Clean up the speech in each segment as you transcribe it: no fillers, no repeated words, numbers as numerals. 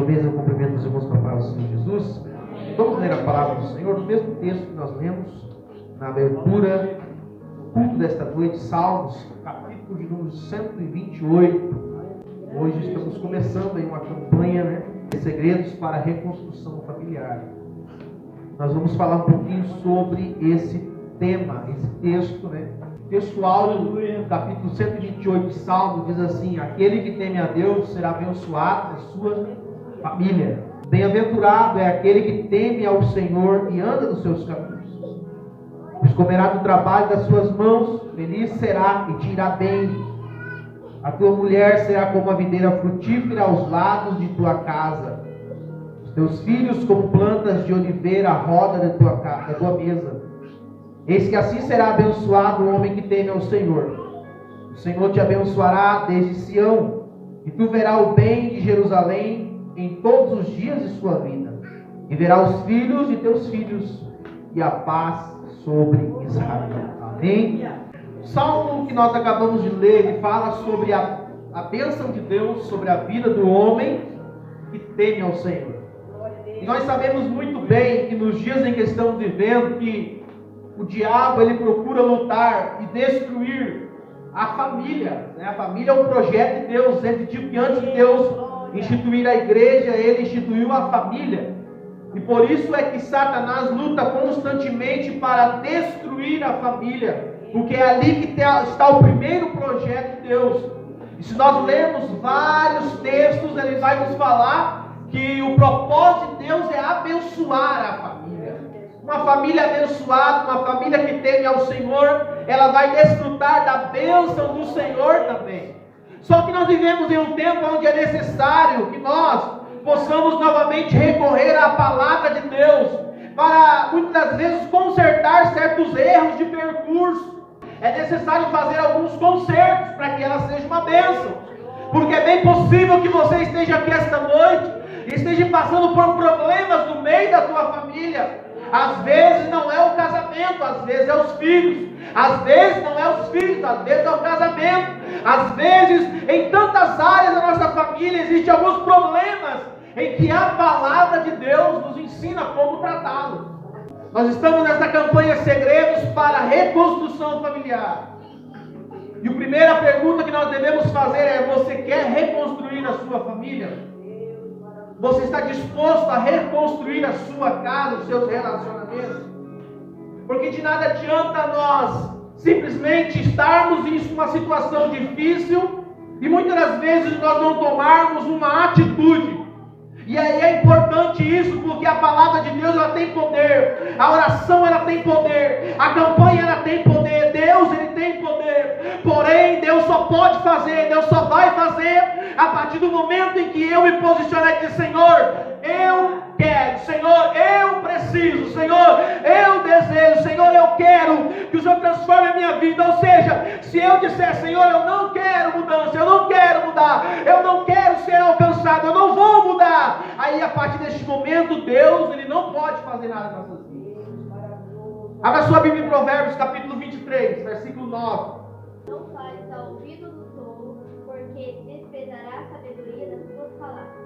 vez eu cumprimento os irmãos com a paz do Senhor Jesus. Vamos ler a palavra do Senhor, no mesmo texto que nós lemos na abertura do culto desta noite, Salmos, capítulo de número 128. Hoje estamos começando aí uma campanha, de segredos para a reconstrução familiar. Nós vamos falar um pouquinho sobre esse tema, esse texto, O texto áureo do capítulo 128 de Salmos diz assim: aquele que teme a Deus será abençoado na sua família. Bem-aventurado é aquele que teme ao Senhor e anda nos seus caminhos. Pois comerá do trabalho das suas mãos, feliz será e te irá bem. A tua mulher será como a videira frutífera aos lados de tua casa. Os teus filhos como plantas de oliveira à roda da tua mesa. Eis que assim será abençoado o homem que teme ao Senhor. O Senhor te abençoará desde Sião, e tu verás o bem de Jerusalém em todos os dias de sua vida. E verás os filhos de teus filhos, e a paz sobre Israel. Amém? O salmo que nós acabamos de ler, ele fala sobre a bênção de Deus sobre a vida do homem que teme ao Senhor. E nós sabemos muito bem que nos dias em que estamos vivendo, que o diabo ele procura lutar e destruir a família. A família é um projeto de Deus. Sempre digo que antes de Deus instituir a igreja, ele instituiu a família. E por isso é que Satanás luta constantemente para destruir a família, porque é ali que está o primeiro projeto de Deus. E se nós lermos vários textos, ele vai nos falar que o propósito de Deus é abençoar a família. Uma família abençoada, uma família que teme ao Senhor, ela vai desfrutar da bênção do Senhor também. Só que nós vivemos em um tempo onde é necessário que nós possamos novamente recorrer à palavra de Deus, para muitas vezes consertar certos erros de percurso. É necessário fazer alguns consertos para que ela seja uma bênção. Porque é bem possível que você esteja aqui esta noite e esteja passando por problemas no meio da tua família. Às vezes não é o casamento, às vezes é os filhos. Às vezes não é os filhos, às vezes é o casamento. Às vezes, em tantas áreas da nossa família, existem alguns problemas em que a palavra de Deus nos ensina como tratá-los. Nós estamos nessa campanha Segredos para a Reconstrução Familiar. E a primeira pergunta que nós devemos fazer é: você quer reconstruir a sua família? Você está disposto a reconstruir a sua casa, os seus relacionamentos? Porque de nada adianta nós simplesmente estarmos em uma situação difícil e muitas das vezes nós não tomarmos uma atitude. E aí é importante isso, porque a palavra de Deus ela tem poder, a oração ela tem poder, a campanha ela tem poder, Deus ele tem poder. Porém Deus só pode fazer, Deus só vai fazer a partir do momento em que eu me posicionar e dizer: Senhor, eu quero, Senhor, eu preciso, Senhor, eu desejo, Senhor, eu quero que o Senhor transforme a minha vida. Ou seja, se eu disser: Senhor, eu não quero mudança, eu não quero mudar, eu não quero ser alcançado, eu não vou mudar, aí a partir deste momento Deus ele não pode fazer nada nas nossas vidas. Abra sua Bíblia em Provérbios capítulo 23, versículo 9. Não fales ao ouvido do tolo, porque desprezará a sabedoria das suas palavras.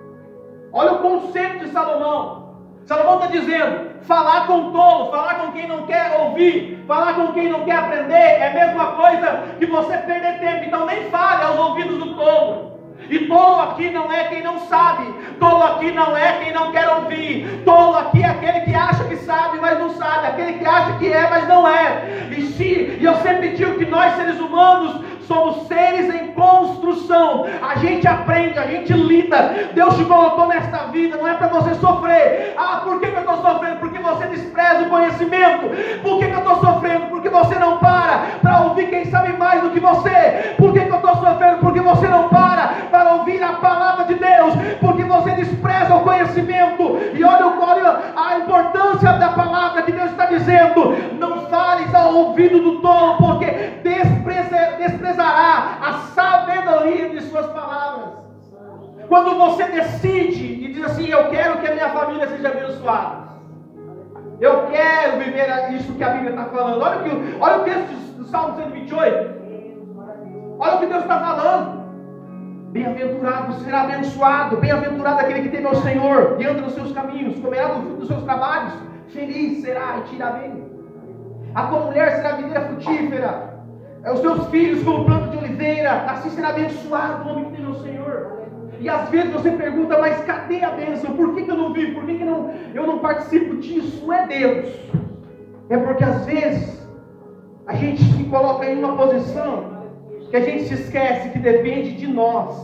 Olha o conceito de Salomão. Salomão está dizendo: falar com o tolo, falar com quem não quer ouvir, falar com quem não quer aprender, é a mesma coisa que você perder tempo. Então nem fale aos ouvidos do tolo. E tolo aqui não é quem não sabe, tolo aqui não é quem não quer ouvir, tolo aqui é aquele que acha que sabe, mas não sabe, aquele que acha que é, mas não é. E eu sempre digo que nós seres humanos somos seres em construção. A gente aprende, a gente lida. Deus te colocou nesta vida, não é para você sofrer. Por que eu estou sofrendo? Porque você despreza o conhecimento. Por que eu estou sofrendo? Porque você não para ouvir quem sabe mais do que você. Por que eu estou sofrendo? Porque você não para ouvir a palavra de Deus. Porque você despreza o conhecimento. E olha a importância da palavra que Deus está dizendo: não fales ao ouvido do tolo, porque desprezará a sabedoria de suas palavras. Quando você decide e diz assim: eu quero que a minha família seja abençoada, eu quero viver isso que a Bíblia está falando. Olha o texto do Salmo 128. Olha o que Deus está falando. Bem-aventurado, você será abençoado. Bem-aventurado aquele que teme ao Senhor e anda nos seus caminhos, comerá do fruto dos seus trabalhos. Feliz será e te irá bem. A tua mulher será videira frutífera, os teus filhos como planta de oliveira. Assim será abençoado o homem que teme ao Senhor. E às vezes você pergunta, mas cadê a bênção? Por que eu não vi? Por que eu não participo disso? Não é Deus. É porque às vezes a gente se coloca em uma posição que a gente se esquece que depende de nós,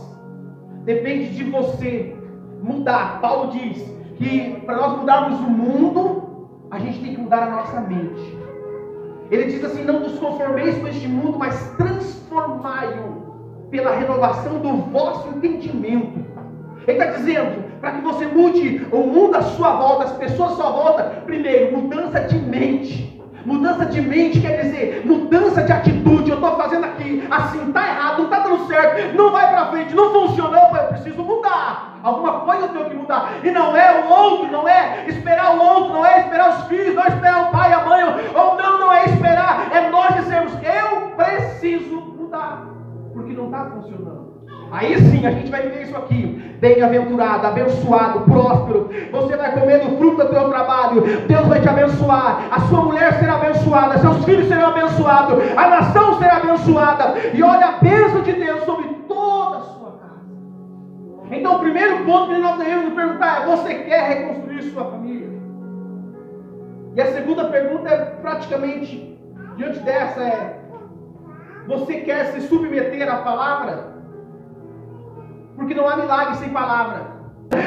depende de você mudar. Paulo diz que para nós mudarmos o mundo, a gente tem que mudar a nossa mente. Ele diz assim: não vos conformeis com este mundo, mas transformai-o pela renovação do vosso entendimento. Ele está dizendo, para que você mude o mundo à sua volta, as pessoas à sua volta, primeiro, mudança de mente. Mudança de mente quer dizer mudança de atitude. Eu estou fazendo aqui, assim, está errado, não está dando certo, não vai para frente, não funcionou, eu preciso mudar. Alguma coisa eu tenho que mudar. E não é o outro, não é esperar o outro, não é esperar os filhos, não é esperar o pai, a mãe, ou não é esperar, é nós dizermos, eu preciso mudar, porque não está funcionando. Aí sim a gente vai viver isso aqui. Bem-aventurado, abençoado, próspero. Você vai comer do fruto do teu trabalho. Deus vai te abençoar. A sua mulher será abençoada. Seus filhos serão abençoados. A nação será abençoada. E olha a bênção de Deus sobre toda a sua casa. Então o primeiro ponto que nós devemos perguntar é: você quer reconstruir sua família? E a segunda pergunta é praticamente diante dessa é: você quer se submeter à palavra? Porque não há milagre sem palavra.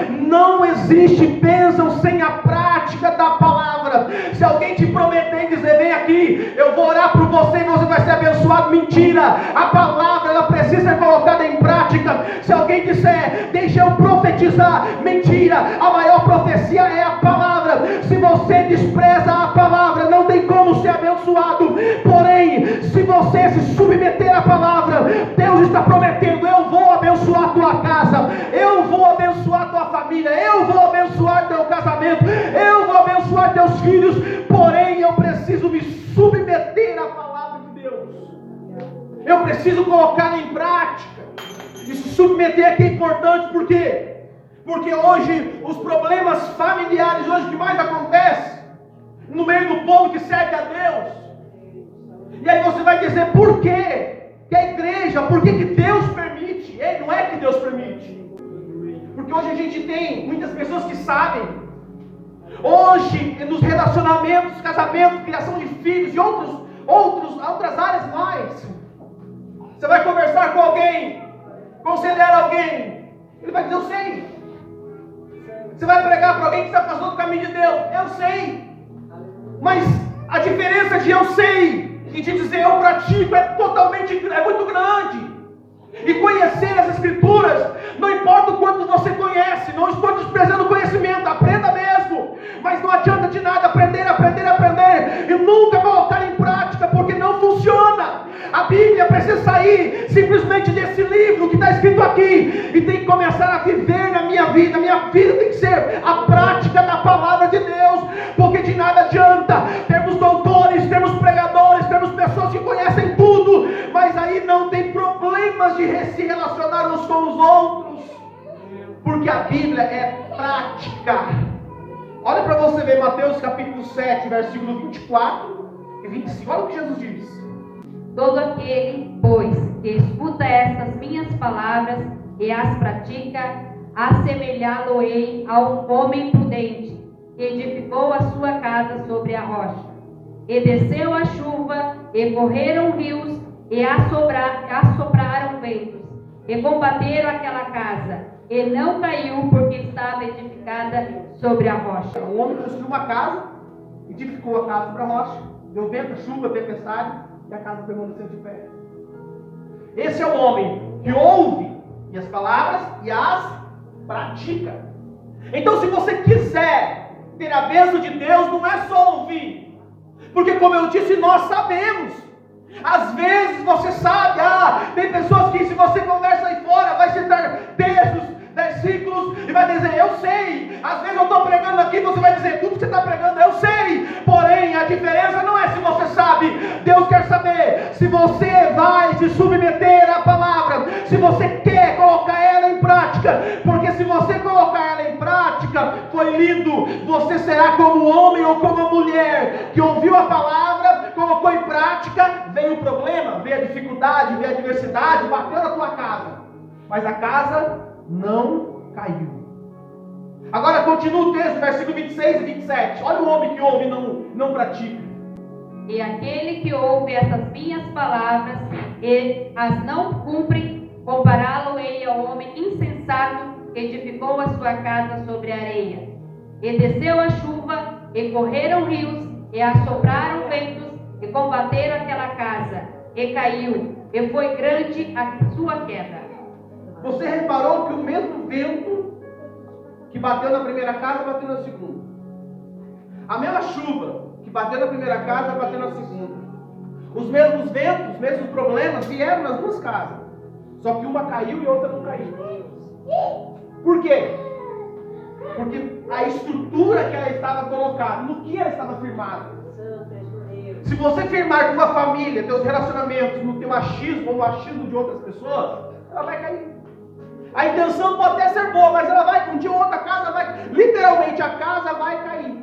Não existe bênção sem a prática da palavra. Se alguém te prometer e dizer: vem aqui, eu vou orar por você e você vai ser abençoado, mentira. A palavra, ela precisa ser colocada em prática. Se alguém disser: deixa eu profetizar, mentira. A maior profecia é a palavra. Se você despreza a palavra, não tem como ser abençoado. Porém, se você se submeter à palavra, Deus está prometendo: eu vou abençoar a tua casa, eu vou abençoar a tua família, eu vou abençoar teu casamento, eu vou abençoar teus filhos. Porém, eu preciso me submeter à palavra de Deus. Eu preciso colocá-la em prática. E se submeter aqui é importante, por quê? Porque hoje os problemas familiares, hoje o que mais acontece no meio do povo que serve a Deus. E aí você vai dizer: por quê? Que a igreja, por que Deus permite? Não é que Deus permite. Porque hoje a gente tem muitas pessoas que sabem. Hoje, nos relacionamentos, casamento, criação de filhos e outras áreas mais, você vai conversar com alguém, aconselhar alguém, ele vai dizer: eu sei. Você vai pregar para alguém que está passando o caminho de Deus: eu sei. Mas a diferença de eu sei e de dizer eu pratico é muito grande. E conhecer as Escrituras, não importa o quanto você conhece, não estou desprezando o conhecimento, aprenda mesmo, mas não adianta de nada aprender e nunca colocar em prática, porque não funciona. A Bíblia precisa sair simplesmente desse livro que está escrito aqui e tem que começar a viver na minha vida. Minha vida tem que ser a prática da palavra de Deus, porque de nada adianta termos doutores, termos pregadores, termos pessoas que conhecem tudo, mas aí não tem problemas de se relacionar uns com os outros, porque a Bíblia é prática. Olha para você ver Mateus capítulo 7, versículo 24 e 25. Olha o que Jesus diz: todo aquele, pois, que escuta estas minhas palavras e as pratica, assemelhá-lo-ei a um homem prudente, que edificou a sua casa sobre a rocha. E desceu a chuva, e correram rios, e assopraram ventos, e combateram aquela casa, e não caiu, porque estava edificada sobre a rocha. Um homem construiu uma casa, edificou a casa sobre a rocha, deu vento, chuva, tempestade, e a casa permaneceu de pé. Esse é o homem que ouve as palavras e as pratica. Então, se você quiser ter a bênção de Deus, não é só ouvir, porque, como eu disse, nós sabemos. Às vezes você sabe, tem pessoas que, se você conversa aí fora, vai citar textos, versículos, e vai dizer: eu sei. Às vezes eu estou pregando aqui, você vai dizer: tudo que você está pregando eu sei. Porém, a diferença não é se você sabe. Deus quer saber se você vai se submeter à palavra, se você quer colocar Porque se você colocar ela em prática, foi lido, você será como homem ou como mulher que ouviu a palavra, colocou em prática, veio o problema, veio a dificuldade, veio a adversidade, bateu na tua casa, mas a casa não caiu. Agora continua o texto, versículo 26 e 27. Olha o homem que ouve e não pratica. E aquele que ouve essas minhas palavras e as não cumpre, compará-lo-ei ao homem insensato que edificou a sua casa sobre a areia. E desceu a chuva, e correram rios, e assopraram ventos, e combateram aquela casa, e caiu, e foi grande a sua queda. Você reparou que o mesmo vento que bateu na primeira casa, bateu na segunda. A mesma chuva que bateu na primeira casa, bateu na segunda. Os mesmos ventos, os mesmos problemas vieram nas duas casas. Só que uma caiu e outra não caiu. Por quê? Porque a estrutura que ela estava colocada, no que ela estava firmada. Se você firmar com a família, teus relacionamentos, no teu achismo ou no achismo de outras pessoas, ela vai cair. A intenção pode até ser boa, mas ela vai, um dia ou outra casa vai, literalmente a casa vai cair.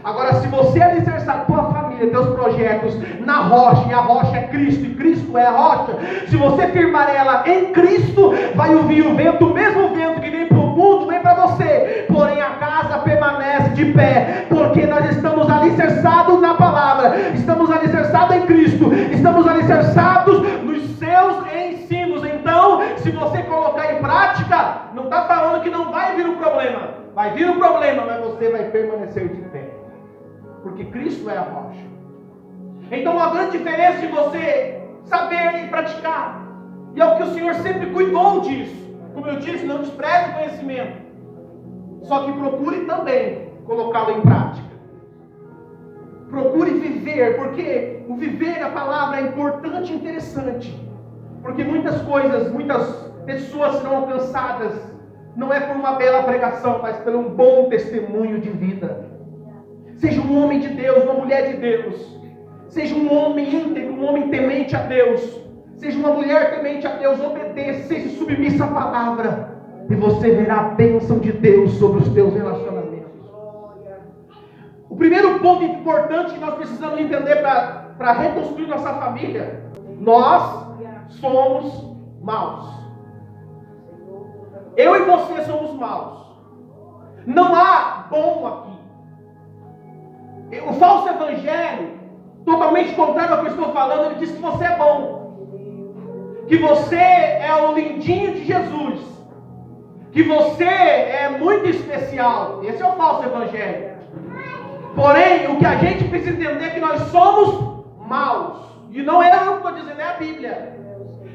Agora, se você alicerçar a tua família, teus projetos na rocha, e a rocha é Cristo, e Cristo é a rocha, se você firmar ela em Cristo, vai ouvir o vento, o mesmo vento que vem para o mundo, vem para você, porém a casa permanece de pé, porque nós estamos alicerçados na palavra, estamos alicerçados em Cristo, estamos alicerçados nos seus ensinos. Então, se você colocar em prática, não está falando que não vai vir o problema, vai vir o problema, mas você vai permanecer de pé. Porque Cristo é a rocha. Então a grande diferença de você saber e praticar, e é o que o Senhor sempre cuidou disso. Como eu disse, não despreze o conhecimento, só que procure também colocá-lo em prática. Procure viver, porque o viver a palavra é importante e interessante. Porque muitas coisas, muitas pessoas serão alcançadas, não é por uma bela pregação, mas por um bom testemunho de vida. Seja um homem de Deus, uma mulher de Deus. Seja um homem íntegro, um homem temente a Deus. Seja uma mulher temente a Deus, obedeça, seja submissa à palavra. E você verá a bênção de Deus sobre os teus relacionamentos. O primeiro ponto importante que nós precisamos entender para reconstruir nossa família: nós somos maus. Eu e você somos maus. Não há bom aqui. O falso evangelho, totalmente contrário ao que eu estou falando, ele diz que você é bom, que você é o lindinho de Jesus, que você é muito especial. Esse é o falso evangelho. Porém, o que a gente precisa entender é que nós somos maus. E não é eu que estou dizendo, é a Bíblia.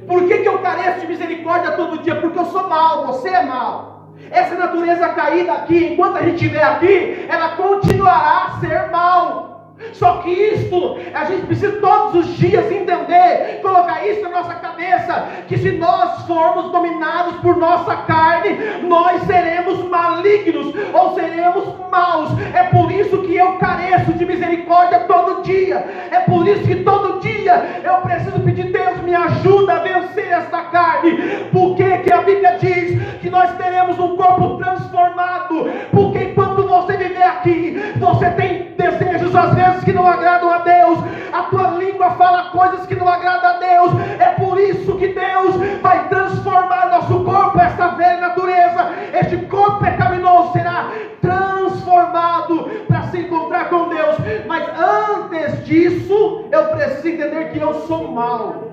Por que eu careço de misericórdia todo dia? Porque eu sou mau, você é mau. Essa natureza caída aqui, enquanto a gente estiver aqui, ela continuará a ser mal. Só que isto, a gente precisa todos os dias entender, colocar isso na nossa cabeça, que se nós formos dominados por nossa carne, nós seremos malignos, ou seremos maus. É por isso que eu careço de misericórdia todo dia. É por isso que todo dia eu preciso pedir: Deus, me ajuda a vencer esta carne. Por que a Bíblia diz que nós teremos um corpo transformado? Porque enquanto você viver aqui, você tem desejos às vezes que não agradam a Deus, a tua língua fala coisas que não agradam a Deus. É por isso que Deus vai transformar nosso corpo, essa velha natureza, este corpo pecaminoso será transformado para se encontrar com Deus. Mas antes disso, eu preciso entender que eu sou mau.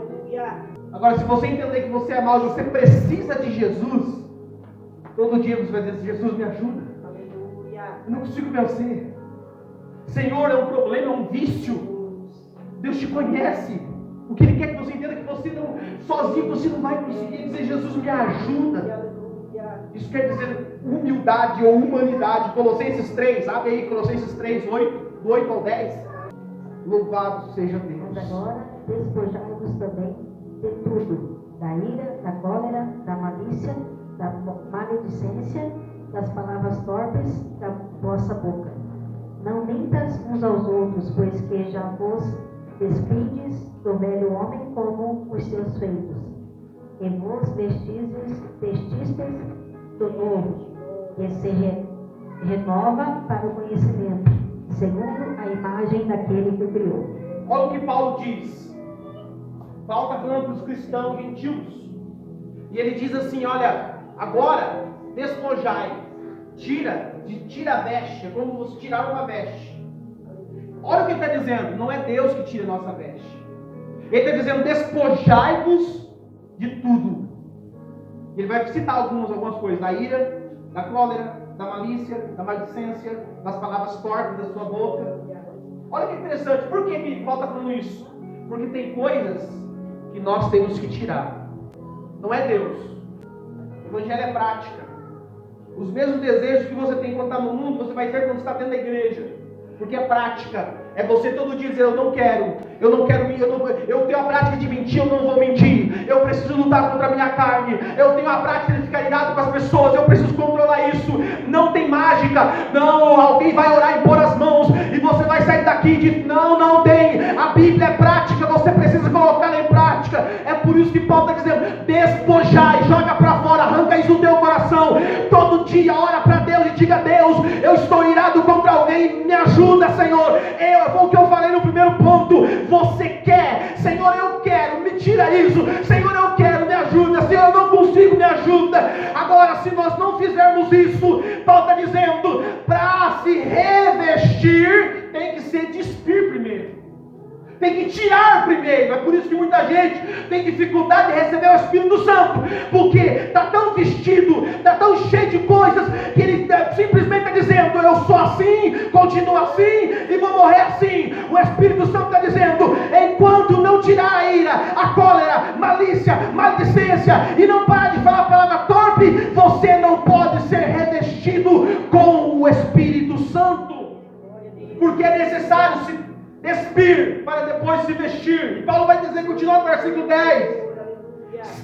Agora, se você entender que você é mau e você precisa de Jesus, todo dia você vai dizer: Jesus, me ajuda, eu não consigo vencer. Senhor, é um problema, é um vício. Deus te conhece. O que Ele quer que você entenda é que você não, sozinho você não vai conseguir dizer: Jesus, me ajuda. Isso quer dizer humildade ou humanidade. Colossenses 3, abre aí Colossenses 3, 8, 8 ao 10. Louvado seja Deus. Mas agora despojai-vos também de tudo: da ira, da cólera, da malícia, da maledicência, das palavras torpes da vossa boca. Não mintas uns aos outros, pois que já vos despindes do velho homem como os seus feitos, e vos vestistes novo, que se renova para o conhecimento, segundo a imagem daquele que o criou. Olha o que Paulo diz. Paulo está falando para os cristãos gentios. E ele diz assim, olha, agora despojai, tira a veste, é como você tirar uma veste. Olha o que ele está dizendo, não é Deus que tira a nossa veste. Ele está dizendo, despojai-vos de tudo. Ele vai citar algumas coisas, da ira, da cólera, da malícia, da maledicência, das palavras torpes da sua boca. Olha que interessante, por que Paulo está falando isso? Porque tem coisas que nós temos que tirar. Não é Deus. O evangelho é prática. Os mesmos desejos que você tem quando está no mundo, você vai ter quando está dentro da igreja. Porque é prática. É você todo dia dizer, eu não quero, eu tenho a prática de mentir, eu não vou mentir. Eu preciso lutar contra a minha carne. Eu tenho a prática de ficar irado com as pessoas, eu preciso controlar isso. Não tem mágica. Não, alguém vai orar e pôr as mãos e você vai sair daqui de... Não tem. A Bíblia é prática, você precisa colocá-la em prática. É por isso que Paulo está dizendo, despojai, joga para fora, arranca isso do teu coração. Todo dia ora para Deus e diga, Deus, eu estou irado contra alguém, me ajuda, Senhor. Foi o que eu falei no primeiro ponto. Você quer, Senhor, eu quero, me tira isso. Senhor, eu quero, me ajuda. Senhor, eu não consigo, me ajuda. Agora, se nós não fizermos isso, Paulo está dizendo, para se revestir, tem que se despir primeiro. Tem que tirar primeiro. É por isso que muita gente tem dificuldade de receber o Espírito Santo, porque está tão vestido, está tão cheio de coisas, que ele simplesmente está dizendo, eu sou assim, continuo assim e vou morrer assim. O Espírito Santo está dizendo, enquanto não tirar a ira, a cólera, malícia, maledicência, e não parar de falar a palavra torpe, você não pode ser revestido com o Espírito Santo, porque é necessário se despir para depois se vestir. E Paulo vai dizer, continua no versículo 10,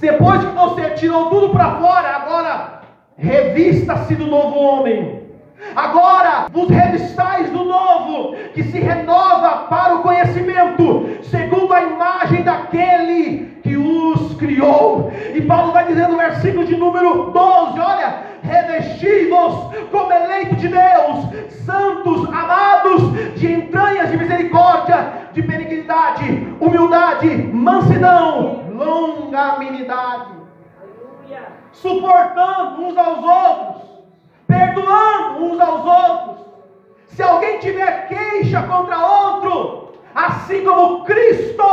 depois que você tirou tudo para fora, agora revista-se do novo homem. Agora vos revistais do novo, que se renova para o conhecimento, segundo a imagem daquele que os criou. E Paulo vai dizer no versículo de número 12, olha, revesti-vos como eleito de Deus, santos, amados, de entranhas de misericórdia, de benignidade, humildade, mansidão, longanimidade, suportando uns aos outros, perdoando uns aos outros. Se alguém tiver queixa contra outro, assim como Cristo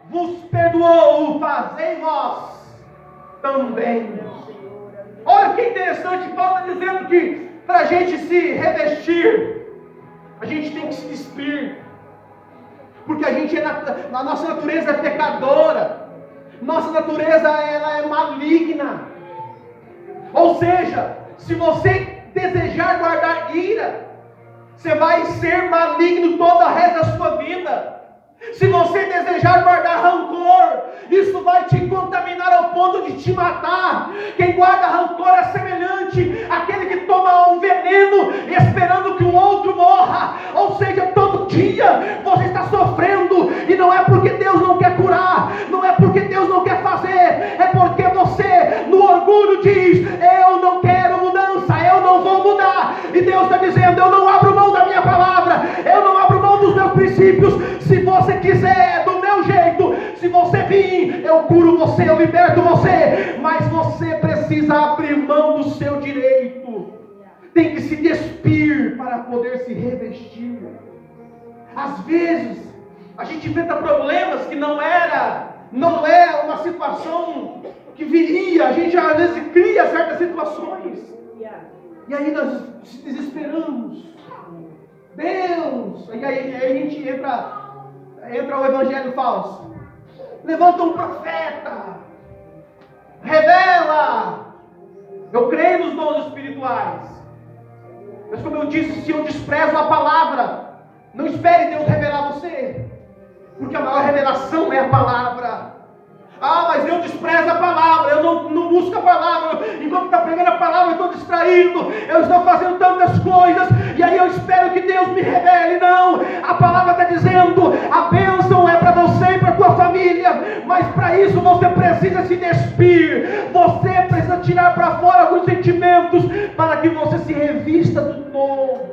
vos perdoou, fazei vós também. Olha que interessante, Paulo está dizendo que para a gente se revestir, a gente tem que se despir, porque a gente a nossa natureza é pecadora, nossa natureza ela é maligna. Ou seja, se você desejar guardar ira, você vai ser maligno todo o resto da sua vida. Se você desejar guardar rancor, isso vai te contaminar ao ponto de te matar. Quem guarda rancor é semelhante àquele que toma um veneno esperando que o outro morra. Ou seja, todo dia você está sofrendo, e não é porque Deus não quer curar, não é porque Deus não quer fazer, é porque você no orgulho diz, eu não quero mudança, eu não vou mudar. E Deus está dizendo, eu não abro mão da minha palavra, eu não abro mão dos meus princípios. Se você quiser, do meu jeito, se você vir, eu curo você, eu liberto você, mas você precisa abrir mão do seu direito, tem que se despir para poder se revestir. Às vezes a gente enfrenta problemas que não é uma situação que viria, a gente às vezes cria certas situações, e aí nós se desesperamos. Deus, e aí a gente entra o evangelho falso, levanta um profeta, revela. Eu creio nos dons espirituais, mas como eu disse, se eu desprezo a palavra, não espere Deus revelar você, porque a maior revelação é a palavra. Mas eu desprezo a palavra, eu não busco a palavra, enquanto está pregando a palavra eu estou distraído, eu estou fazendo tantas coisas, e aí eu espero que Deus me revele. Não, a palavra está dizendo, a bênção é para você e para a tua família, mas para isso você precisa se despir, você precisa tirar para fora alguns sentimentos, para que você se revista do novo.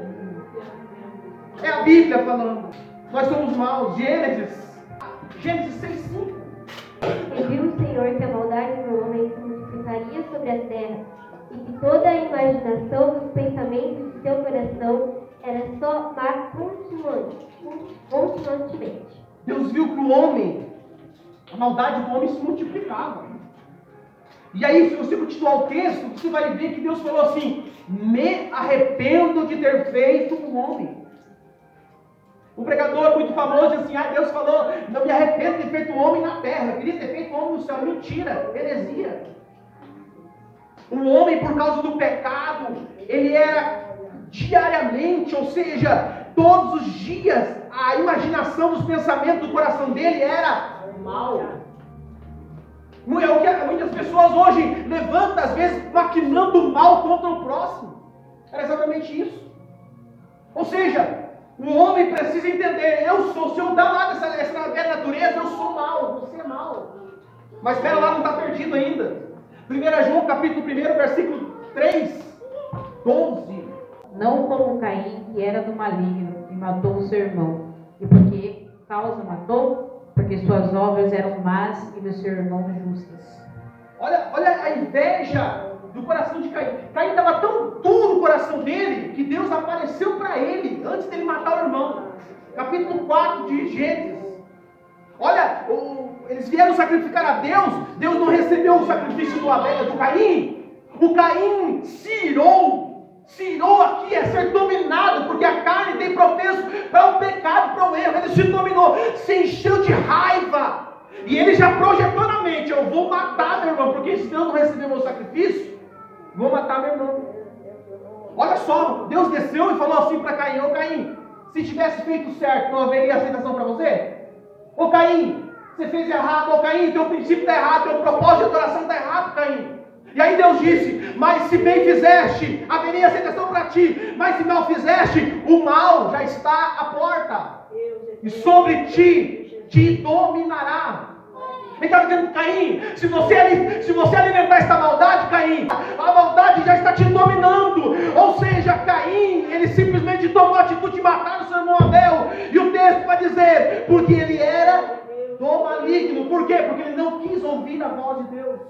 É a Bíblia falando. Nós somos maus. Gênesis 6:5. E viu o Senhor que a maldade do homem se multiplicaria sobre a terra, e que toda a imaginação dos pensamentos de seu coração era só má continuamente. Deus viu que o homem, a maldade do homem se multiplicava. E aí, se você continuar o texto, você vai ver que Deus falou assim: me arrependo de ter feito um homem. Um pregador muito famoso disse assim: Deus falou, não me arrependo de ter feito um homem na terra, eu queria ter feito um homem no céu. Mentira, heresia. O homem, por causa do pecado, ele era diariamente, ou seja, todos os dias, a imaginação dos pensamentos do coração dele era mal. É o que muitas pessoas hoje levantam, às vezes, maquinando mal contra o próximo. Era exatamente isso. Ou seja, o homem precisa entender: se eu dar lá essa velha natureza, eu sou mal, você é mal. Mas espera lá, não está perdido ainda. 1 João capítulo 1, versículo 3, 12. Não como Caim, que era do maligno, e matou o seu irmão. E por que causa matou? Porque suas obras eram más e do seu irmão justas. Olha a inveja do coração de Caim. Caim estava tão duro no coração dele, que Deus apareceu para ele, antes dele matar o irmão. Capítulo 4 de Gênesis. Olha, eles vieram sacrificar a Deus. Deus não recebeu o sacrifício do Caim. O Caim se irou. Se irou aqui é ser dominado, porque a carne tem propenso para o pecado, para o erro. Ele se dominou, se encheu de raiva. E ele já projetou na mente: eu vou matar meu irmão, porque se Deus não receber meu sacrifício, vou matar meu irmão. Olha só, Deus desceu e falou assim para Caim: ô Caim, se tivesse feito certo, não haveria aceitação para você? Ô Caim, você fez errado. Ô Caim, teu princípio está errado, teu propósito de adoração está errado, Caim. E aí Deus disse: mas se bem fizeste, haveria aceitação para ti. Mas se mal fizeste, o mal já está à porta, e sobre te dominará. Ele está dizendo: Caim, se você alimentar esta maldade, Caim, a maldade já está te dominando. Ou seja, Caim, ele simplesmente tomou a atitude de matar o seu irmão Abel. E o texto vai dizer: porque ele era do maligno. Por quê? Porque ele não quis ouvir a voz de Deus.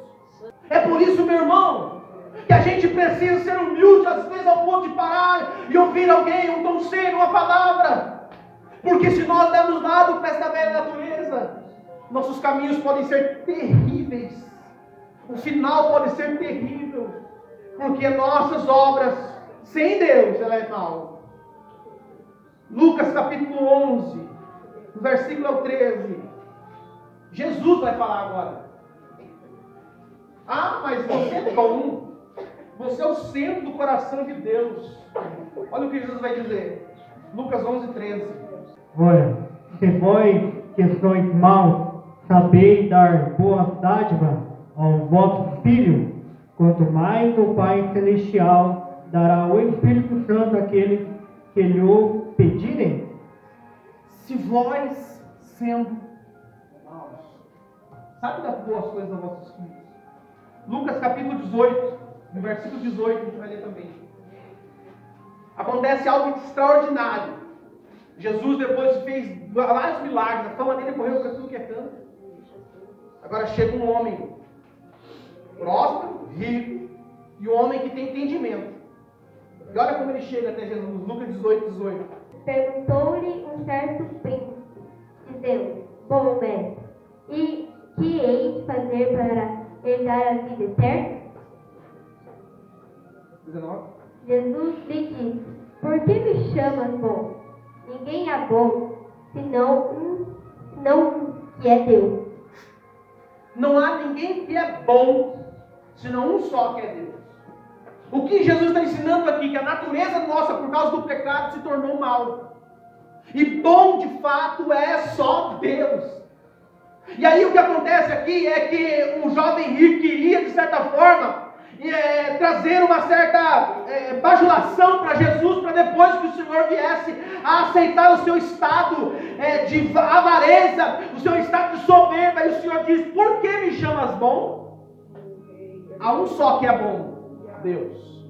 É por isso, meu irmão, que a gente precisa ser humilde, às vezes, ao ponto de parar e ouvir alguém, um conselho, uma palavra. Porque se nós dermos lado para esta velha natureza, nossos caminhos podem ser terríveis. O final pode ser terrível. Porque nossas obras, sem Deus, ela é mal. Lucas capítulo 11, no versículo 13. Jesus vai falar agora. Mas você é bom. Você é o centro do coração de Deus. Olha o que Jesus vai dizer. Lucas 11, 13. Olha, se vós que sois maus, sabeis dar boa dádiva ao vosso Filho, quanto mais o Pai Celestial dará o Espírito Santo àqueles que lhe o pedirem. Se vós, sendo maus, sabe das boas coisas aos vossos filhos. Lucas capítulo 18, no versículo 18, a gente vai ler também. Acontece algo extraordinário. Jesus depois fez vários milagres, a fama dele correu para tudo que é canto. Agora chega um homem próspero, rico, e um homem que tem entendimento. E olha como ele chega até Jesus, Lucas 18, 18. Perguntou-lhe um certo príncipe, dizendo: bom mestre, e que hei de fazer para herdar a vida eterna? 19. Jesus lhe disse: por que me chamas bom? Ninguém é bom, senão um que é Deus. Não há ninguém que é bom, senão um só que é Deus. O que Jesus está ensinando aqui? Que a natureza nossa, por causa do pecado, se tornou mal. E bom, de fato, é só Deus. E aí o que acontece aqui é que um jovem rico queria, de certa forma, trazer uma certa bajulação para Jesus, para depois que o Senhor viesse a aceitar o seu estado de avareza, o seu estado de soberba. E o Senhor diz: por que me chamas bom? há um só que é bom, Deus.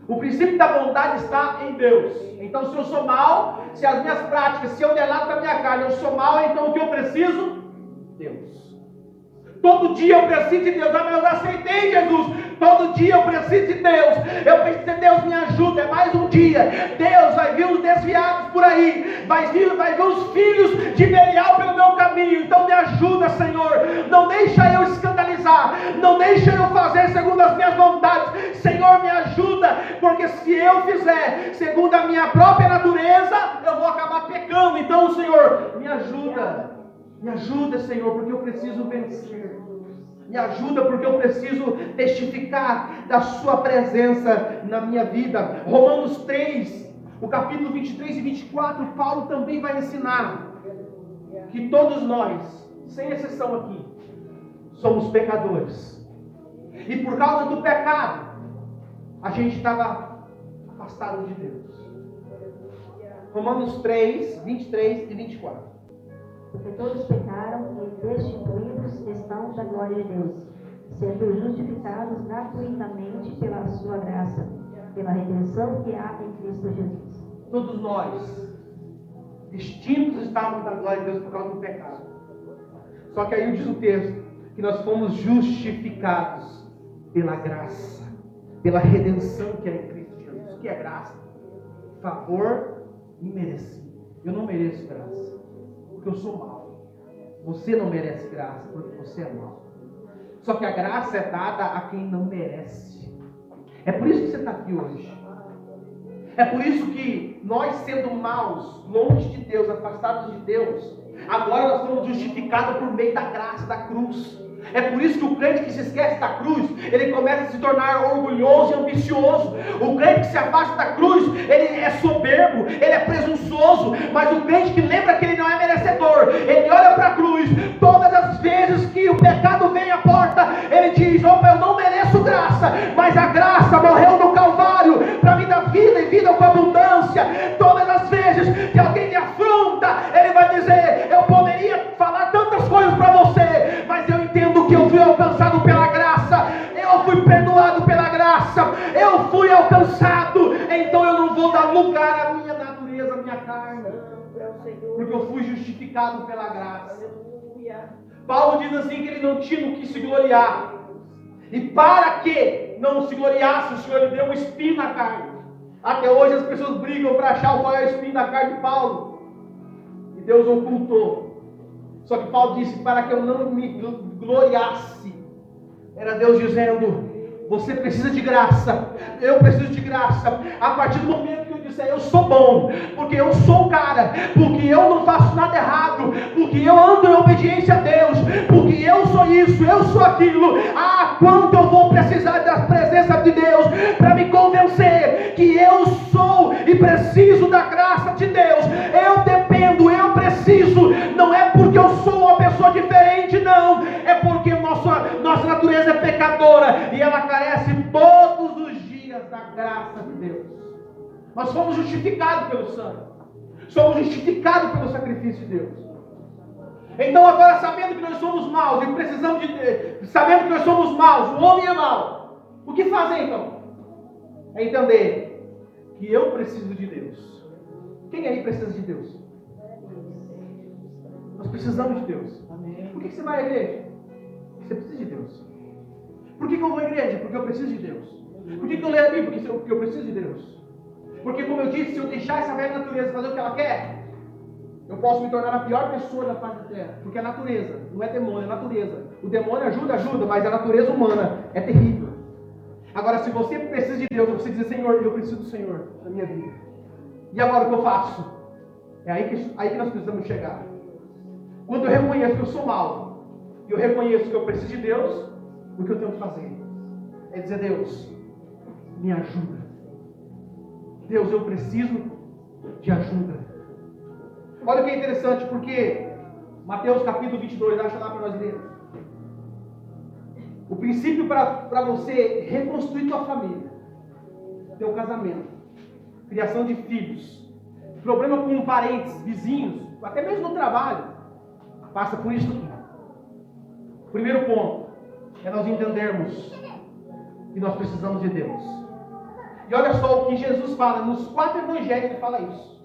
O princípio da bondade está em Deus. Então, se eu sou mau, se as minhas práticas, se eu delato a minha carne, eu sou mau, então o que eu preciso? Deus. Todo dia eu preciso de Deus. Ah, mas eu aceitei Jesus. Todo dia eu preciso de Deus. Eu preciso de Deus, me ajuda. É mais um dia. Deus vai vir os desviados por aí. Vai vir os filhos de Belial pelo meu caminho. Então me ajuda, Senhor. Não deixa eu escandalizar. Não deixa eu fazer segundo as minhas vontades. Senhor, me ajuda. Porque se eu fizer segundo a minha própria natureza, eu vou acabar pecando. Então, Senhor, me ajuda. Me ajuda, Senhor, porque eu preciso vencer. Me ajuda porque eu preciso testificar da sua presença na minha vida. Romanos 3, o capítulo 23 e 24, Paulo também vai ensinar que todos nós, sem exceção aqui, somos pecadores. E por causa do pecado, a gente estava afastado de Deus. Romanos 3, 23 e 24. Porque todos pecaram e destituídos estão da glória de Deus, sendo justificados gratuitamente pela sua graça, pela redenção que há em Cristo Jesus. Todos nós, extintos estávamos da glória de Deus por causa do pecado. Só que aí diz o texto, que nós fomos justificados pela graça, pela redenção que é em Cristo Jesus. O que é graça? Favor imerecido. Eu não mereço graça, porque eu sou mau. Você não merece graça, porque você é mau. Só que a graça é dada a quem não merece. É por isso que você está aqui hoje. É por isso que nós, sendo maus, longe de Deus, afastados de Deus, agora nós somos justificados por meio da graça, da cruz. É por isso que o crente que se esquece da cruz, ele começa a se tornar orgulhoso e ambicioso. O crente que se afasta da cruz, ele é soberbo, ele é presunçoso. Mas o crente que lembra que ele não é merecedor, ele olha para a cruz, todas as vezes que o pecado vem à porta, ele diz: opa, eu não mereço graça, mas a graça morreu no Calvário para me dar vida e vida com abundância. Todas as vezes que alguém me afronta, ele vai dizer: eu poderia falar tantas coisas para você, mas eu entendo que eu fui alcançado pela graça, eu fui perdoado pela graça, eu fui alcançado, então eu não vou dar lugar à minha natureza, à minha carne, porque eu fui justificado pela graça. Paulo diz assim que ele não tinha no que se gloriar, e para que não se gloriasse, o Senhor lhe deu um espinho na carne. Até hoje as pessoas brigam para achar qual é o espinho da carne de Paulo, e Deus ocultou. Só que Paulo disse: para que eu não me gloriasse. Era Deus dizendo: você precisa de graça, eu preciso de graça. A partir do momento que eu disser eu sou bom, porque eu sou o cara, porque eu não faço nada errado, porque eu ando em obediência a Deus, porque eu sou isso, eu sou aquilo. Ah, quanto eu vou precisar da presença de Deus para me convencer que eu sou e preciso da graça de Deus. Eu dependo, eu preciso. Não é porque eu sou uma pessoa diferente, não. É porque nossa natureza é pecadora e ela carece todos os dias da graça de Deus. Nós fomos justificados pelo sangue, somos justificados pelo sacrifício de Deus. Então agora, sabendo que nós somos maus e precisamos sabendo que nós somos maus, o homem é mau, o que fazer então? É entender que eu preciso de Deus. Quem aí precisa de Deus? Nós precisamos de Deus. Por que você vai à igreja? Porque você precisa de Deus. Por que eu vou à igreja? Porque eu preciso de Deus. Por que eu leio a Bíblia? Porque eu preciso de Deus. Porque, como eu disse, se eu deixar essa velha natureza fazer o que ela quer, eu posso me tornar a pior pessoa da face da terra. Porque é natureza, não é demônio, é natureza. O demônio ajuda, mas a natureza humana é terrível. Agora, se você precisa de Deus, você dizer: Senhor, eu preciso do Senhor na minha vida. E agora o que eu faço? É aí que nós precisamos chegar. Quando eu reconheço que eu sou mau, e eu reconheço que eu preciso de Deus, o que eu tenho que fazer é dizer: Deus, me ajuda. Deus, eu preciso de ajuda. Olha o que é interessante, porque Mateus capítulo 22, acha lá para nós lermos. O princípio para você reconstruir tua família, teu casamento, criação de filhos, problema com parentes, vizinhos, até mesmo no trabalho, passa por isso aqui. Primeiro ponto é nós entendermos E nós precisamos de Deus. E olha só o que Jesus fala, nos 4 evangelhos ele fala isso.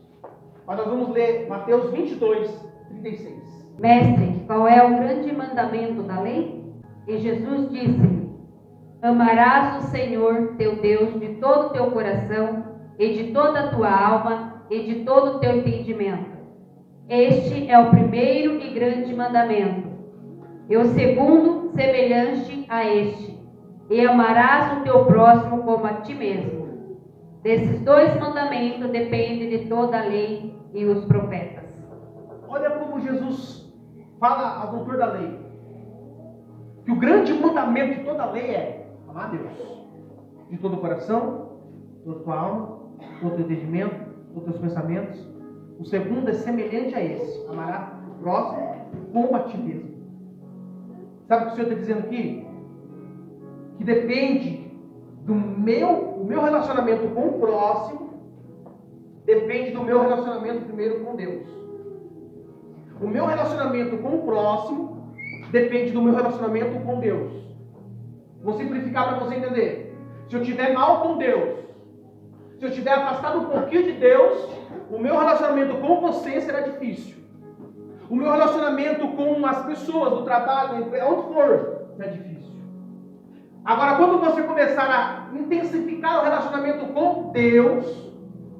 Mas nós vamos ler Mateus 22, 36. Mestre, qual é o grande mandamento da lei? E Jesus disse-lhe: amarás o Senhor teu Deus de todo o teu coração, e de toda a tua alma, e de todo o teu entendimento. Este é o primeiro e grande mandamento. E o segundo, semelhante a este: e amarás o teu próximo como a ti mesmo. Desses 2 mandamentos depende de toda a lei e os profetas. Olha como Jesus fala ao doutor da lei. Que o grande mandamento de toda a lei é amar a Deus. De todo o coração, toda a tua alma, todo o teu entendimento, todos os teus pensamentos. O segundo é semelhante a esse: amarás o próximo como a ti mesmo. Sabe o que o Senhor está dizendo aqui? Que depende do meu relacionamento com o próximo, depende do meu relacionamento primeiro com Deus. O meu relacionamento com o próximo depende do meu relacionamento com Deus. Vou simplificar para você entender. Se eu estiver mal com Deus, se eu estiver afastado um pouquinho de Deus, o meu relacionamento com você será difícil. O meu relacionamento com as pessoas do trabalho, onde for, será difícil. Agora, quando você começar a intensificar o relacionamento com Deus,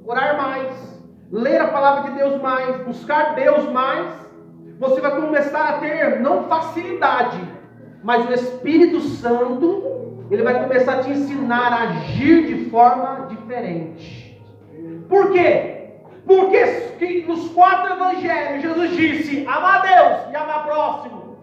orar mais, ler a palavra de Deus mais, buscar Deus mais, você vai começar a ter, não facilidade, mas o Espírito Santo, ele vai começar a te ensinar a agir de forma diferente. Por quê? Porque nos 4 evangelhos Jesus disse: amar a Deus e amar próximo.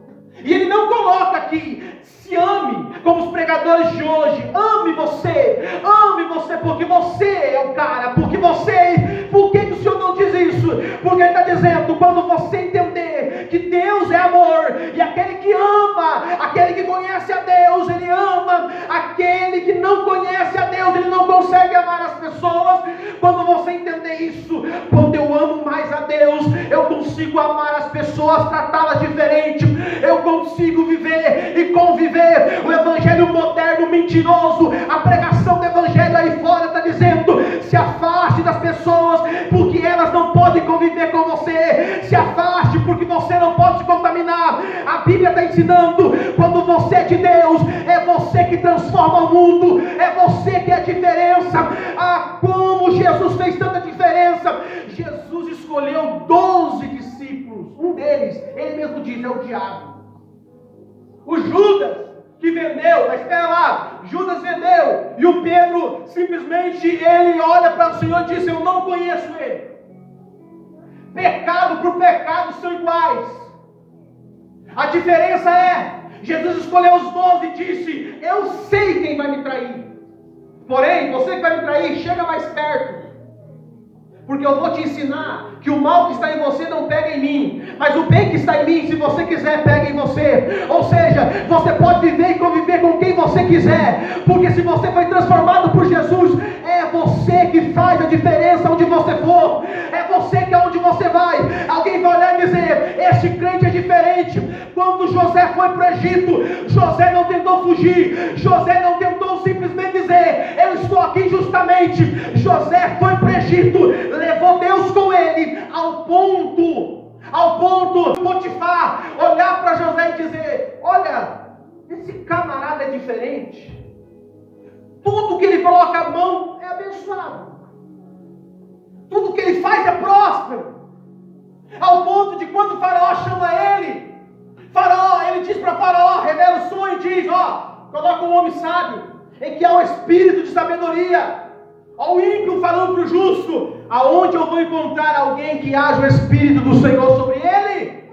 E ele não coloca aqui: se ame, como os pregadores de hoje. Ame você porque você é o cara, por que que o Senhor não diz isso? Porque ele está dizendo: quando você entender que Deus é amor, e aquele que ama, aquele que conhece a Deus, ele ama, aquele que não conhece a Deus, ele não consegue amar as pessoas. Quando você entender isso, quando eu amo mais a Deus, eu consigo amar as pessoas, tratá-las diferente, eu consigo viver e conviver. O evangelho moderno mentiroso, a pregação do evangelho aí fora está dizendo: se afaste das pessoas, porque elas não podem conviver com você. Se afaste, porque você não pode se contaminar. A Bíblia está ensinando: quando você é de Deus, é você que transforma o mundo, é você que é a diferença. Ah, como Jesus fez tanta diferença! Jesus escolheu 12 discípulos. Um deles, ele mesmo diz, é o diabo. O Judas, que vendeu, mas espera lá, Judas vendeu, e o Pedro, simplesmente, ele olha para o Senhor e diz: eu não conheço ele. Pecado por pecado são iguais. A diferença é, Jesus escolheu os 12 e disse: eu sei quem vai me trair. Porém, você que vai me trair, chega mais perto, porque eu vou te ensinar que o mal que está em você não pega em mim, mas o bem que está em mim, se você quiser, pega em você. Ou seja, você pode viver e conviver com quem você quiser, porque se você foi transformado por Jesus, é você que faz a diferença onde você for, é você que é onde você vai. Alguém vai olhar e dizer: este crente é diferente. Quando José foi para o Egito, José não tentou fugir, José não tentou simplesmente dizer: eu estou aqui justamente. José foi para o Egito, levou Deus com ele, ao ponto Potifar olhar para José e dizer: olha, esse camarada é diferente, tudo que ele coloca a mão é abençoado, tudo que ele faz é próspero, ao ponto de quando o faraó chama ele, ele diz para Faraó, revela o sonho e diz: coloca um homem sábio, em que há um espírito de sabedoria. Ao ímpio falando para o justo: aonde eu vou encontrar alguém que haja o Espírito do Senhor sobre ele?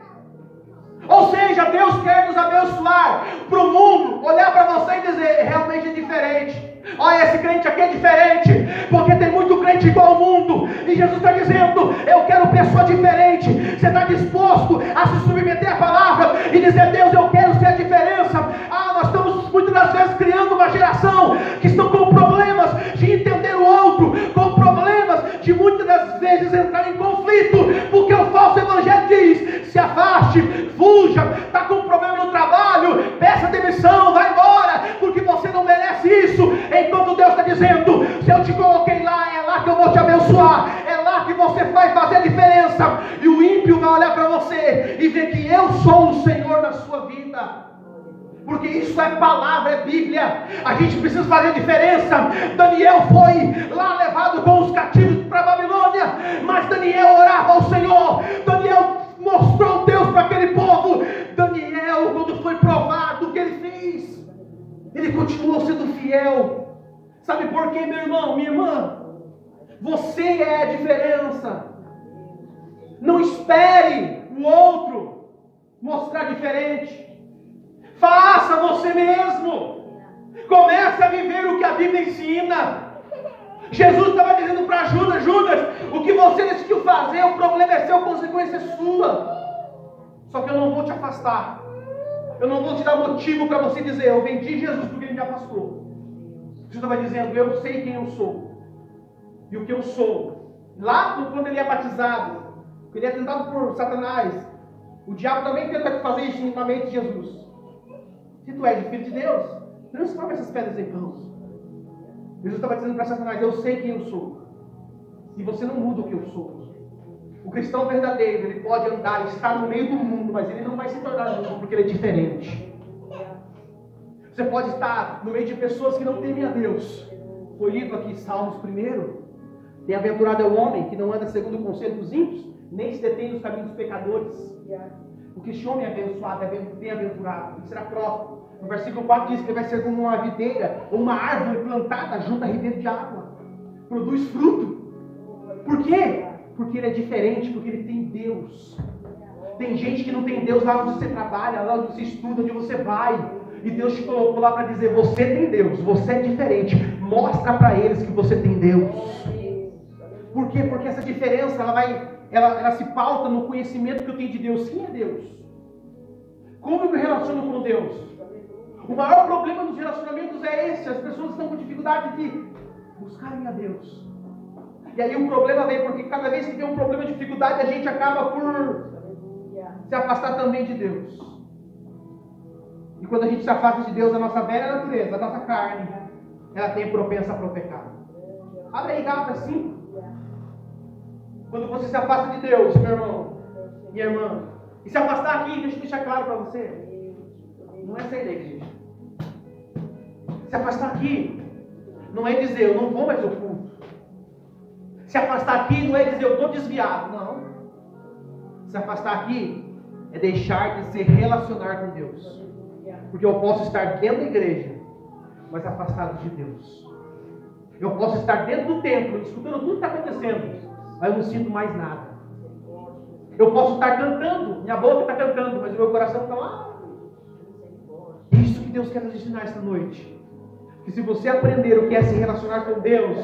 Ou seja, Deus quer nos abençoar para o mundo olhar para você e dizer: realmente é diferente. Olha, esse crente aqui é diferente, porque tem muito crente igual ao mundo. E Jesus está dizendo: eu quero pessoa diferente. Você está disposto a se submeter à palavra e dizer: Deus, eu quero ser a diferença? Nós estamos muitas das vezes criando uma geração que estão com problemas de entender o outro, com problemas de muitas das vezes entrar em conflito, porque o falso evangelho diz: se afaste, fuja, está com problema no trabalho, peça demissão, vai embora, porque você não merece isso. Se eu te coloquei lá, é lá que eu vou te abençoar. É lá que você vai fazer a diferença. E o ímpio vai olhar para você e ver que eu sou o Senhor na sua vida. Porque isso é palavra, é Bíblia. A gente precisa fazer diferença. Daniel foi lá levado com os cativos para a Babilônia, mas Daniel orava ao Senhor. Daniel mostrou Deus para aquele povo. Daniel, quando foi provado, o que ele fez? Ele continuou sendo fiel. Sabe por quê, meu irmão, minha irmã? Você é a diferença. Não espere o outro mostrar diferente. Faça você mesmo. Comece a viver o que a Bíblia ensina. Jesus estava dizendo para Judas: Judas, o que você decidiu fazer, o problema é seu, a consequência é sua. Só que eu não vou te afastar. Eu não vou te dar motivo para você dizer: eu vendi Jesus porque ele me afastou. Jesus estava dizendo: eu sei quem eu sou. E o que eu sou. Lá quando ele é batizado, ele é tentado por Satanás. O diabo também tenta fazer isso na mente de Jesus. Se tu és o Filho de Deus, transforma essas pedras em pães. Jesus estava dizendo para Satanás: eu sei quem eu sou. E você não muda o que eu sou. O cristão verdadeiro, ele pode andar, estar no meio do mundo, mas ele não vai se tornar mundo porque ele é diferente. Você pode estar no meio de pessoas que não temem a Deus. Foi lido aqui Salmos 1. Bem-aventurado é o homem que não anda segundo o conselho dos ímpios, nem se detém nos caminhos dos pecadores. Porque este homem é abençoado, é bem-aventurado, ele será próspero. No versículo 4 diz que ele vai ser como uma videira ou uma árvore plantada junto a ribeiro de água. Produz fruto. Por quê? Porque ele é diferente, porque ele tem Deus. Tem gente que não tem Deus lá onde você trabalha, lá onde você estuda, onde você vai. E Deus te colocou lá para dizer: você tem Deus, você é diferente. Mostra para eles que você tem Deus. Por quê? Porque essa diferença ela se pauta no conhecimento que eu tenho de Deus. Quem é Deus? Como eu me relaciono com Deus? O maior problema nos relacionamentos é esse. As pessoas estão com dificuldade de buscarem a Deus. E aí o problema vem porque cada vez que tem um problema de dificuldade, a gente acaba por se afastar também de Deus. E quando a gente se afasta de Deus, a nossa velha natureza, a nossa carne, ela tem propensa para o pecado. Abre aí Gálatas 5. Quando você se afasta de Deus, meu irmão, minha irmã, e se afastar aqui, deixa eu deixar claro para você, não é sair da igreja. Se afastar aqui, não é dizer eu não vou mais ao culto. Se afastar aqui não é dizer eu estou desviado, não. Se afastar aqui é deixar de se relacionar com Deus. Porque eu posso estar dentro da igreja, mas afastado de Deus. Eu posso estar dentro do templo, escutando tudo que está acontecendo, mas eu não sinto mais nada. Eu posso estar cantando, minha boca está cantando, mas o meu coração está lá. Isso que Deus quer nos ensinar esta noite. Que se você aprender o que é se relacionar com Deus,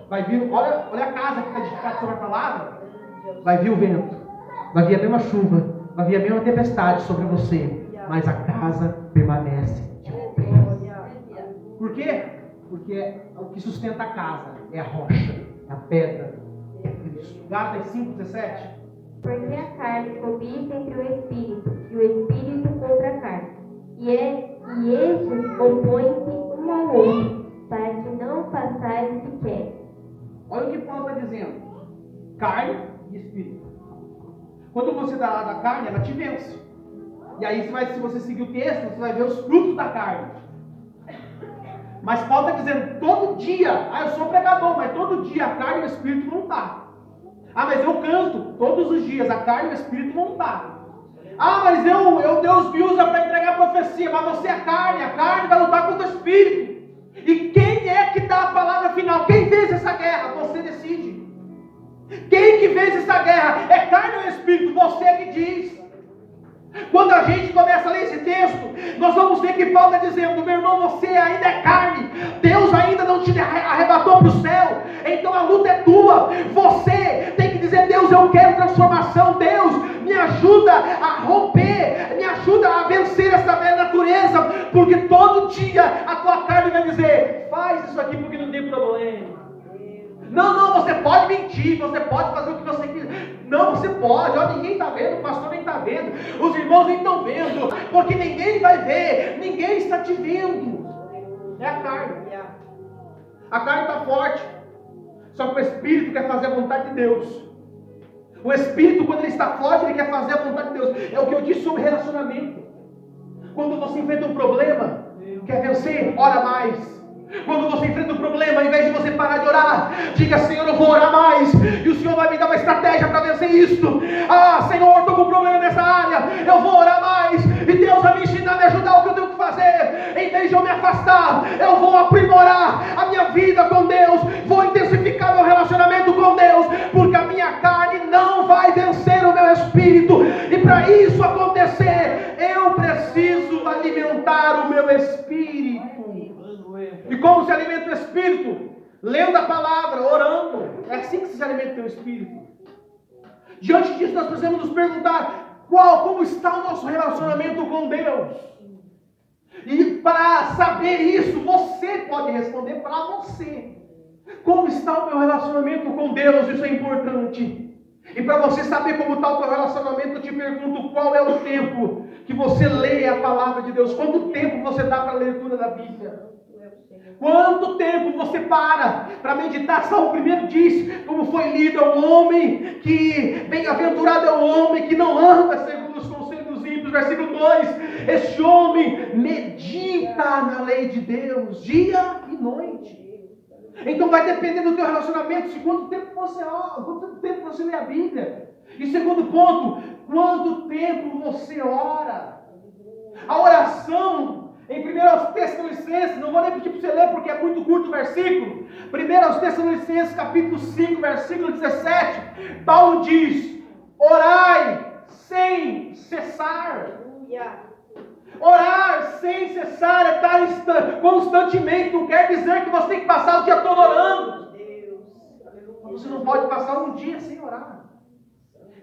vai vir, olha a casa que está edificada sobre a palavra, vai vir o vento, vai vir a mesma chuva, vai vir a mesma tempestade sobre você, mas a casa permanece de pé. Por quê? Porque o que sustenta a casa é a rocha, é a pedra, é Cristo. Gálatas 5:17. Porque a carne cobiça entre o Espírito, e o Espírito contra a carne. E estes opõem-se um ao outro, para que não façais o que quer. Olha o que Paulo está dizendo. Carne e Espírito. Quando você dá lá da carne, ela te vence. E aí, se você seguir o texto, você vai ver os frutos da carne. Mas Paulo está dizendo, todo dia, eu sou pregador, mas todo dia a carne e o Espírito não está. Mas eu canto todos os dias, a carne e o Espírito não está. Mas Deus me usa para entregar profecia, mas você é a carne vai lutar contra o Espírito. E quem é que dá a palavra final? Quem vence essa guerra? Você decide. Quem que vence essa guerra? É carne ou Espírito? Você é que diz. Quando a gente começa a ler esse texto, nós vamos ver que Paulo está dizendo, meu irmão, você ainda é carne, Deus ainda não te arrebatou para o céu, então a luta é tua. Você tem que dizer, Deus, eu quero transformação, Deus, me ajuda a romper, me ajuda a vencer essa velha natureza, porque todo dia a tua carne vai dizer, faz isso aqui porque não tem problema. Não, você pode mentir, você pode fazer o que você quiser. Não, você pode, ninguém está vendo, o pastor nem está vendo, os irmãos nem estão vendo, porque ninguém vai ver, ninguém está te vendo. É a carne. A carne está forte. Só que o Espírito quer fazer a vontade de Deus. O Espírito, quando ele está forte, ele quer fazer a vontade de Deus. É o que eu disse sobre relacionamento. Quando você enfrenta um problema, quer vencer, ora mais. Quando você enfrenta um problema, ao invés de você parar de orar, diga: Senhor, eu vou orar mais, e o Senhor vai me dar uma estratégia para vencer isso. Ah, Senhor, estou com um problema nessa área, eu vou orar mais, e Deus vai me ensinar, me ajudar o que eu tenho que fazer. Em vez de eu me afastar, eu vou aprimorar a minha vida com Deus, vou intensificar meu relacionamento com Deus, porque a minha carne não vai vencer o meu espírito, e para isso acontecer, eu preciso alimentar o meu espírito. E como se alimenta o espírito? Lendo a palavra, orando. É assim que se alimenta o teu espírito. Diante disso, nós precisamos nos perguntar como está o nosso relacionamento com Deus. E para saber isso, você pode responder para você. Como está o meu relacionamento com Deus? Isso é importante. E para você saber como está o teu relacionamento, eu te pergunto: qual é o tempo que você lê a palavra de Deus? Quanto tempo você dá para a leitura da Bíblia? Quanto tempo você para meditar? Salmo 1 diz, como foi lido: é o homem que, bem-aventurado é o homem que não anda segundo os conselhos dos ímpios. Versículo 2, este homem medita na lei de Deus, dia e noite. Então vai depender do teu relacionamento, de quanto tempo você ora, quanto tempo você lê a Bíblia. E segundo ponto, quanto tempo você ora? A oração, em 1 Tessalonicenses, não vou nem pedir para você ler porque é muito curto o versículo. 1 Tessalonicenses capítulo 5, versículo 17, Paulo diz: orai sem cessar. Orar sem cessar é estar constantemente. Não quer dizer que você tem que passar o dia todo orando. Você não pode passar um dia sem orar.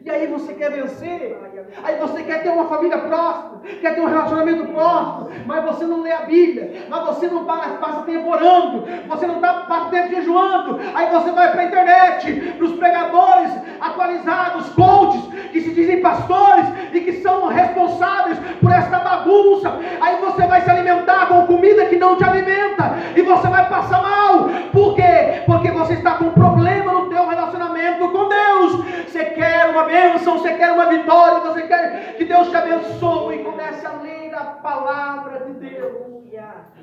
E aí você quer vencer, aí você quer ter uma família próspera, quer ter um relacionamento próspero, mas você não lê a Bíblia, mas você não passa tempo orando, você não passa tempo jejuando. Aí você vai para a internet, para os pregadores atualizados, coaches, que se dizem pastores e que são responsáveis por esta bagunça. Aí você vai se alimentar com comida que não te alimenta, e você vai passar mal. Por quê? Porque você está com um problema no teu relacionamento com Deus. Você quer uma bênção, você quer uma vitória, você quer que Deus te abençoe. E comece a ler a palavra de Deus.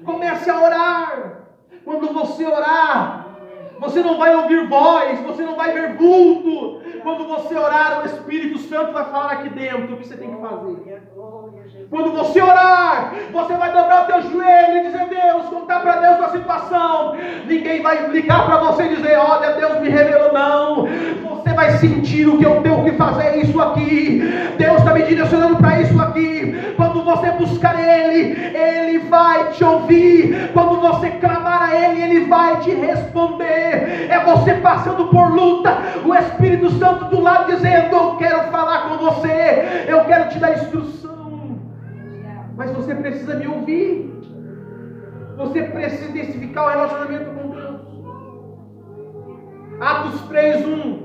Comece a orar. Quando você orar, você não vai ouvir voz, você não vai ver vulto. Quando você orar, o Espírito Santo vai falar aqui dentro o que você tem que fazer. Quando você orar, você vai dobrar o teu joelho e dizer: Deus, contar para Deus a situação. Ninguém vai ligar para você e dizer: olha, Deus me revelou. Não, você vai sentir o que eu tenho que fazer, é isso aqui. Deus está me direcionando para isso aqui. Quando você buscar Ele, Ele vai te ouvir. Quando você clamar a Ele, Ele vai te responder. É você passando por luta, o Espírito Santo do lado dizendo: eu quero falar com você, eu quero te dar instrução. Mas você precisa me ouvir. Você precisa intensificar o relacionamento com Deus. Atos 3:1.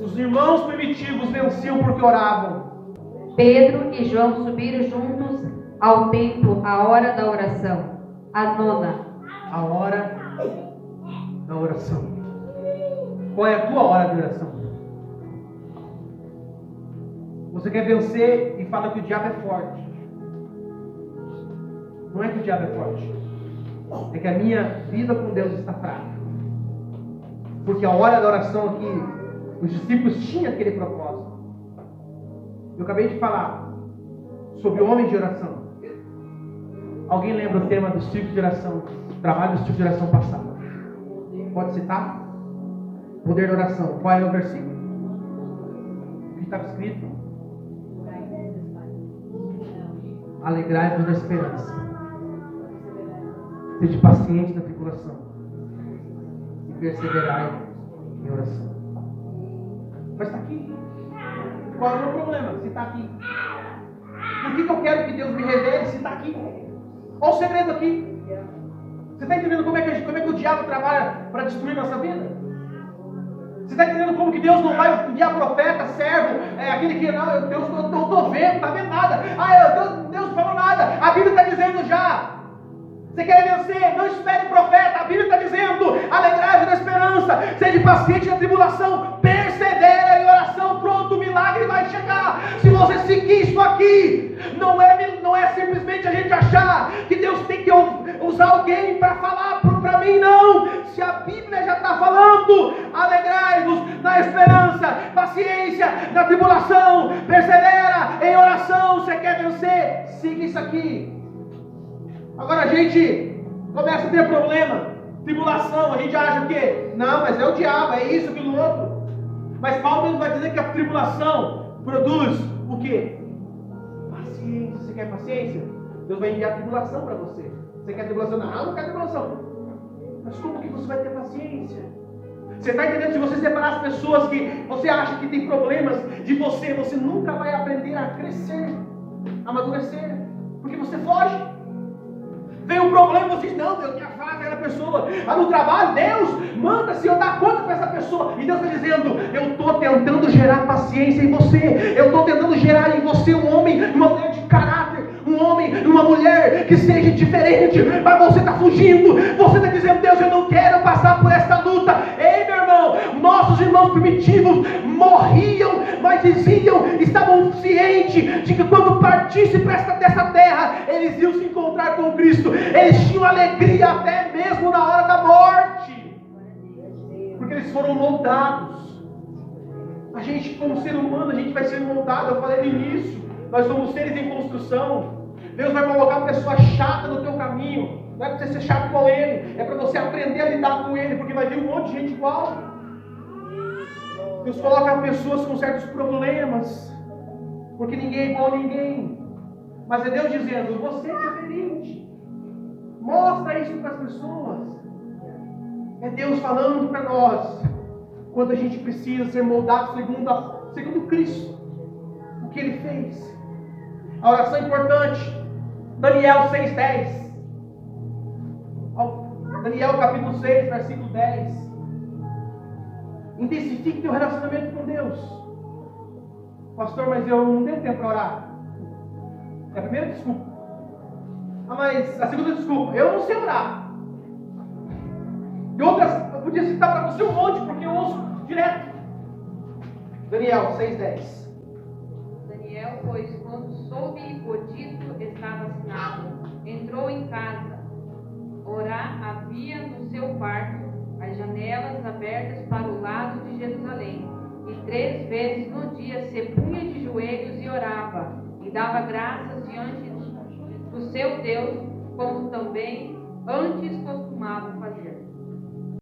Os irmãos primitivos venciam porque oravam. Pedro e João subiram juntos ao templo à hora da oração, a nona. A hora da oração. Qual é a tua hora de oração? Você quer vencer e fala que o diabo é forte. Não é que o diabo é forte, é que a minha vida com Deus está fraca. Porque a hora da oração aqui, os discípulos tinham aquele propósito. Eu acabei de falar sobre homens de oração. Alguém lembra o tema do ciclo de oração, trabalho do ciclo de oração passado? Pode citar? Poder da oração. Qual é o versículo? O que estava escrito? Alegrai-vos na esperança. Sede paciente na tribulação. E perseverai em oração. Mas está aqui. Qual é o meu problema? Se está aqui. Por que eu quero que Deus me revele se está aqui? Olha o segredo aqui. Você está entendendo como é que o diabo trabalha para destruir nossa vida? Você está entendendo como que Deus não vai enviar profeta, servo, aquele que não, Deus não estou vendo, está vendo nada. Deus não falou nada. A Bíblia está dizendo já. Você quer vencer? Não espere o profeta. A Bíblia está dizendo: alegrai-vos na esperança, sede paciente na tribulação, persevera em oração. Pronto, o milagre vai chegar. Se você seguir isso aqui, não é simplesmente a gente achar que Deus tem que usar alguém para falar para mim, não. Se a Bíblia já está falando: alegrai-vos na esperança, paciência na tribulação, persevera em oração. Você quer vencer? Siga isso aqui. Agora a gente começa a ter problema, tribulação, a gente acha que não, mas é o diabo, é isso, aquilo outro. Mas Paulo mesmo vai dizer que a tribulação produz o quê? Paciência. Você quer paciência? Deus vai enviar tribulação para você. Você quer tribulação? Não quer tribulação. Mas como que você vai ter paciência? Você está entendendo? Se você separar as pessoas que você acha que tem problemas de você, você nunca vai aprender a crescer, a amadurecer, porque você foge. Vem um problema, você diz: não, Deus me afasta daquela pessoa. No trabalho, Deus manda se eu dar conta para essa pessoa. E Deus está dizendo: eu estou tentando gerar paciência em você. Eu estou tentando gerar em você um homem, uma mulher de caráter, um homem, uma mulher que seja diferente. Mas você está fugindo. Você está dizendo: Deus, eu não quero passar por esta luta. Ei, meu irmão, nossos irmãos primitivos morriam, mas estavam cientes de que quando partisse dessa terra, eles iam se encontrar com Cristo. Eles tinham alegria até mesmo na hora da morte, porque eles foram moldados. A gente, como ser humano, a gente vai ser moldado. Eu falei no início, nós somos seres em construção. Deus vai colocar uma pessoa chata no teu caminho. Não é para você ser chato com ele, é para você aprender a lidar com ele, porque vai vir um monte de gente igual. Deus coloca pessoas com certos problemas, porque ninguém é igual a ninguém. Mas é Deus dizendo: você é diferente. Mostra isso para as pessoas. É Deus falando para nós quando a gente precisa ser moldado segundo Cristo, o que Ele fez. A oração é importante. Daniel 6:10. Daniel capítulo 6, versículo 10. Intensifique teu relacionamento com Deus. Pastor, mas eu não tenho tempo para orar. É a primeira desculpa. Mas a segunda desculpa: eu não sei orar. E outras, eu podia citar para você um monte, porque eu ouço direto. Daniel 6:10. Daniel, pois, quando soube que o dito estava assinado, entrou em casa. Ora, havia no seu quarto as janelas abertas para o lado de Jerusalém. E 3 vezes no dia se punha de joelhos e orava, e dava graças diante do seu Deus, como também antes costumava fazer.